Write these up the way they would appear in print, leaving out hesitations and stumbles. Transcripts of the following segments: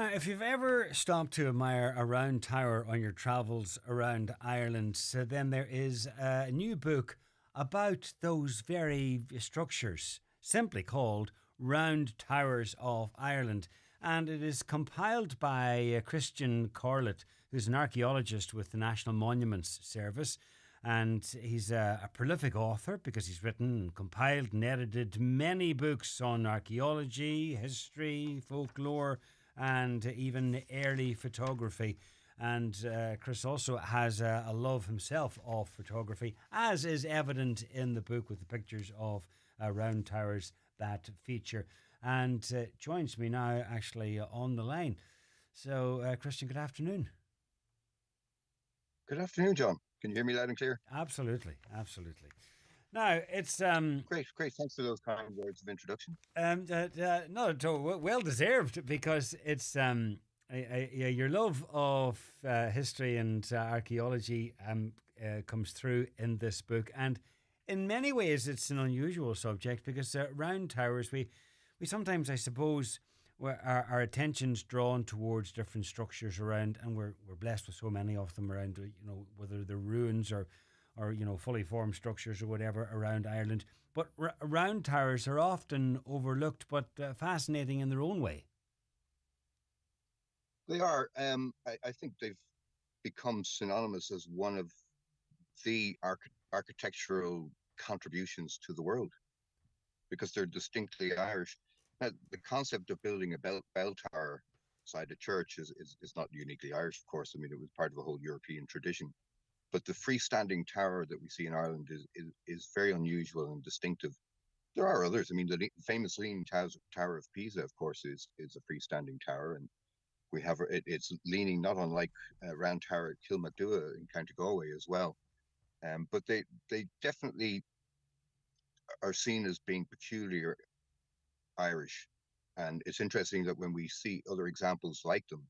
Now, if you've ever stopped to admire a round tower on your travels around Ireland, so then there is a new book about those very structures, simply called Round Towers of Ireland. And it is compiled by Christiaan Corlett, who's an archaeologist with the National Monuments Service. And he's a prolific author because he's written and compiled and edited many books on archaeology, history, folklore, and even early photography. And Chris also has a love himself of photography, as is evident in the book with the pictures of round towers that feature. And joins me now actually on the line. So, Christiaan, good afternoon. Good afternoon, John. Can you hear me loud and clear? Absolutely, absolutely. Now, it's Great. Thanks for those kind words of introduction. not at all well deserved because it's your love of history and archaeology comes through in this book, and in many ways it's an unusual subject because round towers we sometimes, I suppose, our attention's drawn towards different structures around, and we're blessed with so many of them around. Whether they're ruins or fully formed structures or whatever around Ireland. But round towers are often overlooked, but fascinating in their own way. They are. I think they've become synonymous as one of the architectural contributions to the world because they're distinctly Irish. Now, the concept of building a bell tower beside a church is not uniquely Irish, of course. I mean, it was part of a whole European tradition. But the freestanding tower that we see in Ireland is very unusual and distinctive. There are others. I mean, the famous Leaning Tower of Pisa, of course, is a freestanding tower, and we have it's leaning not unlike Round Tower at Kilmacduagh in County Galway as well. But they definitely are seen as being peculiar Irish, and it's interesting that when we see other examples like them,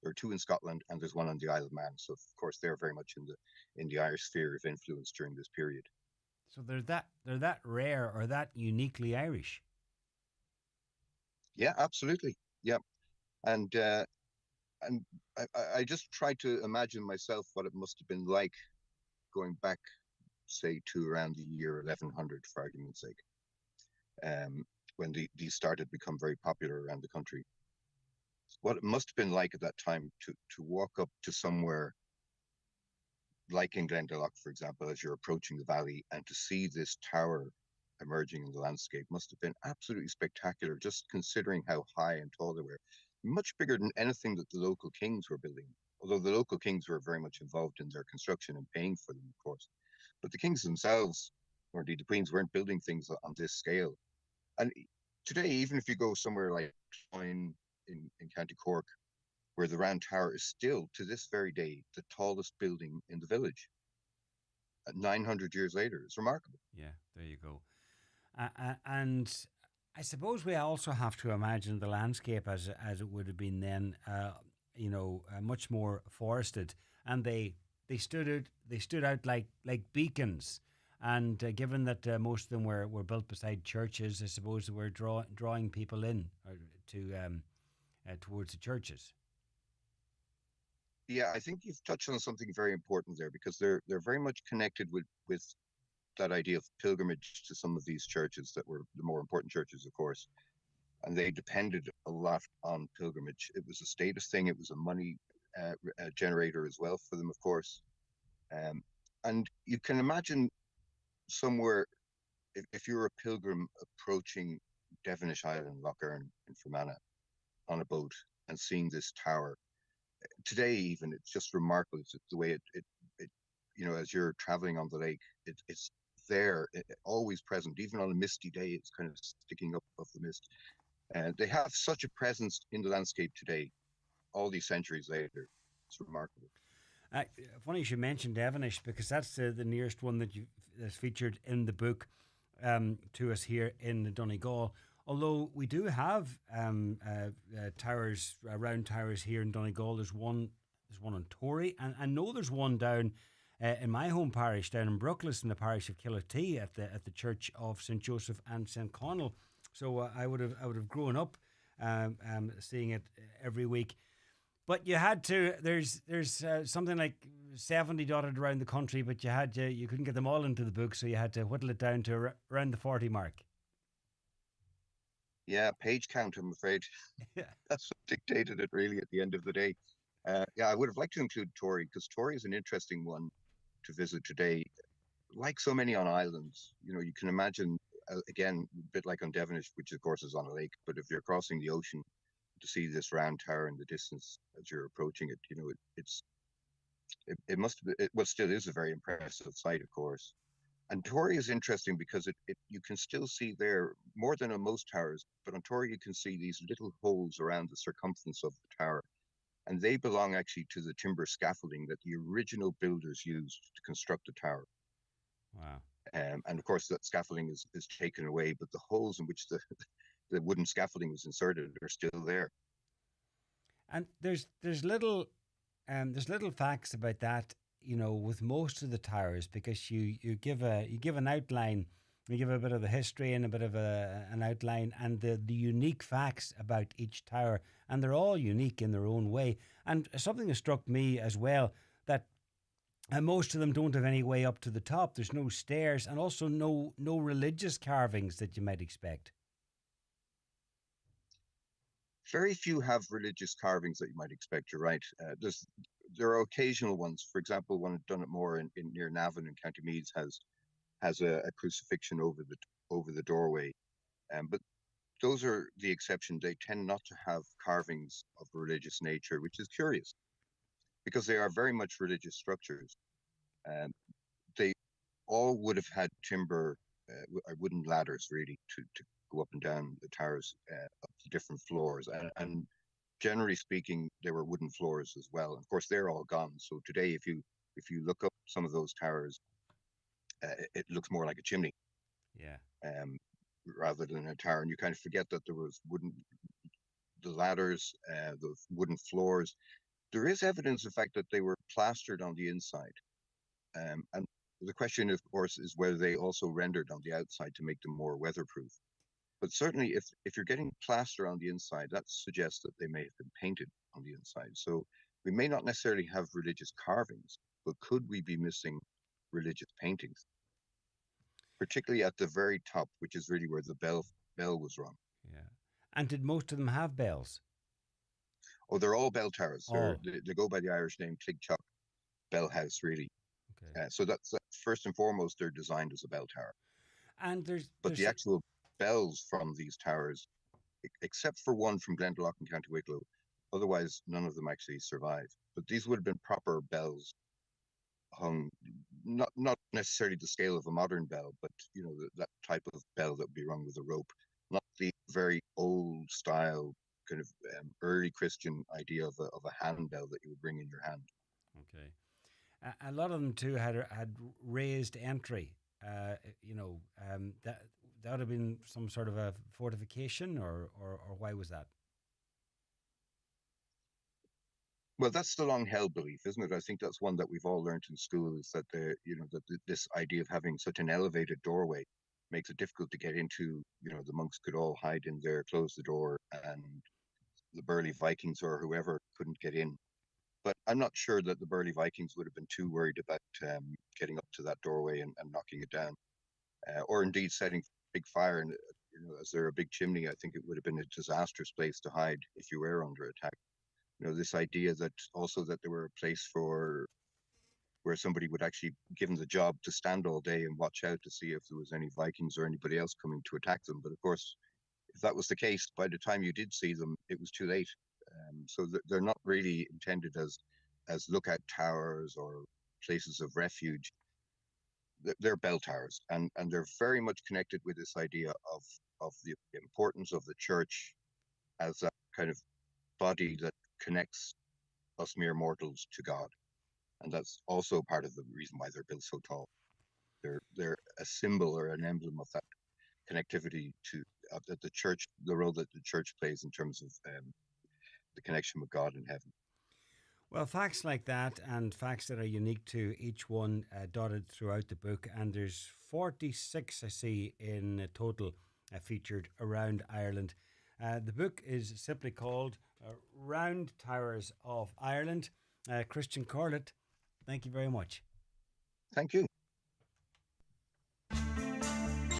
there are two in Scotland and there's one on the Isle of Man. So of course they're very much in the Irish sphere of influence during this period. So they're that rare or that uniquely Irish. Yeah, absolutely. Yeah, and I just try to imagine myself what it must have been like going back, say, to around the year 1100, for argument's sake, when these started to become very popular around the country. What it must have been like at that time to walk up to somewhere like in Glendalough, for example, as you're approaching the valley, and to see this tower emerging in the landscape must have been absolutely spectacular, just considering how high and tall they were. Much bigger than anything that the local kings were building, although the local kings were very much involved in their construction and paying for them, of course. But the kings themselves, or indeed the queens, weren't building things on this scale. And today, even if you go somewhere like in County Cork, where the Round Tower is still, to this very day, the tallest building in the village. 900 years later, it's remarkable. Yeah, there you go. And I suppose we also have to imagine the landscape as it would have been then. Much more forested, and they stood out like beacons. And given that most of them were built beside churches, I suppose they were drawing people in to towards the churches. Yeah, I think you've touched on something very important there because they're very much connected with that idea of pilgrimage to some of these churches that were the more important churches, of course, and they depended a lot on pilgrimage. It was a status thing. It was a money generator as well for them, of course. And you can imagine somewhere if you're a pilgrim approaching Devonish Island, Lough Erne in Fermanagh on a boat and seeing this tower. Today, even it's just remarkable. It's the way it as you're traveling on the lake, it's there, always present. Even on a misty day, it's kind of sticking up of the mist. And they have such a presence in the landscape today, all these centuries later. It's remarkable. Funny you should mention Devonish because that's the nearest one that's featured in the book to us here in Donegal. Although we do have towers, round towers here in Donegal. There's one on Tory, and I know there's one down in my home parish, down in Brooklis, in the parish of Killatee, at the Church of St Joseph and St Connell. So I would have grown up seeing it every week. But you had to. There's something like 70 dotted around the country, but you couldn't get them all into the book, so you had to whittle it down to around the 40 mark. Yeah, page count, I'm afraid. Yeah. That's what dictated it really at the end of the day. Yeah, I would have liked to include Tory because Tory is an interesting one to visit today. Like so many on islands, you can imagine, again, a bit like on Devonish, which of course is on a lake, but if you're crossing the ocean to see this round tower in the distance as you're approaching it, it must be, well, still is a very impressive sight, of course. And Torrey is interesting because you can still see there more than on most towers, but on Torrey you can see these little holes around the circumference of the tower, and they belong actually to the timber scaffolding that the original builders used to construct the tower. Wow. And of course, that scaffolding is taken away, but the holes in which the wooden scaffolding was inserted are still there. And there's little facts about that, with most of the towers, because you give an outline, you give a bit of the history and a bit of an outline, and the unique facts about each tower, and they're all unique in their own way. And something that struck me as well, that most of them don't have any way up to the top. There's no stairs, and also no religious carvings that you might expect. Very few have religious carvings that you might expect. You're right. There are occasional ones. For example, one at Dunotmore in near Navan in County Meath has a crucifixion over the doorway. But those are the exception. They tend not to have carvings of religious nature, which is curious because they are very much religious structures. Um, they all would have had timber, wooden ladders, really, to go up and down the towers, up to different floors. And generally speaking, there were wooden floors as well. And of course, they're all gone. So today, if you look up some of those towers, it looks more like a chimney, Yeah. rather than a tower. And you kind of forget that there was the ladders, the wooden floors. There is evidence, in fact, that they were plastered on the inside. And the question, of course, is whether they also rendered on the outside to make them more weatherproof. But certainly, if you're getting plaster on the inside, that suggests that they may have been painted on the inside. So we may not necessarily have religious carvings, but could we be missing religious paintings, particularly at the very top, which is really where the bell was rung? Yeah. And did most of them have bells? Oh, they're all bell towers. Oh, They go by the Irish name Cligchock Bell House, really. okay. So that's first and foremost, they're designed as a bell tower. And But the actual bells from these towers, except for one from Glendalough in County Wicklow, otherwise none of them actually survive. But these would have been proper bells hung, not necessarily the scale of a modern bell, but that type of bell that would be rung with a rope, not the very old style kind of early Christian idea of a handbell that you would bring in your hand. okay. A lot of them too had raised entry. That would have been some sort of a fortification, or why was that? Well, that's the long held belief, isn't it? I think that's one that we've all learned in school, is that this idea of having such an elevated doorway makes it difficult to get into. The monks could all hide in there, close the door, and the burly Vikings or whoever couldn't get in. But I'm not sure that the burly Vikings would have been too worried about getting up to that doorway and knocking it down, or indeed setting big fire. And as they're a big chimney, I think it would have been a disastrous place to hide if you were under attack. This idea that also that there were a place for where somebody would actually give them the job to stand all day and watch out to see if there was any Vikings or anybody else coming to attack them. But of course, if that was the case, by the time you did see them, it was too late. So they're not really intended as lookout towers or places of refuge. They're bell towers, and they're very much connected with this idea of the importance of the church as that kind of body that connects us mere mortals to God. And that's also part of the reason why they're built so tall. They're a symbol or an emblem of that connectivity to the church, the role that the church plays in terms of the connection with God in heaven. Well, facts like that, and facts that are unique to each one, dotted throughout the book. And there's 46, I see, in total featured around Ireland. The book is simply called Round Towers of Ireland. Christiaan Corlett, thank you very much. Thank you.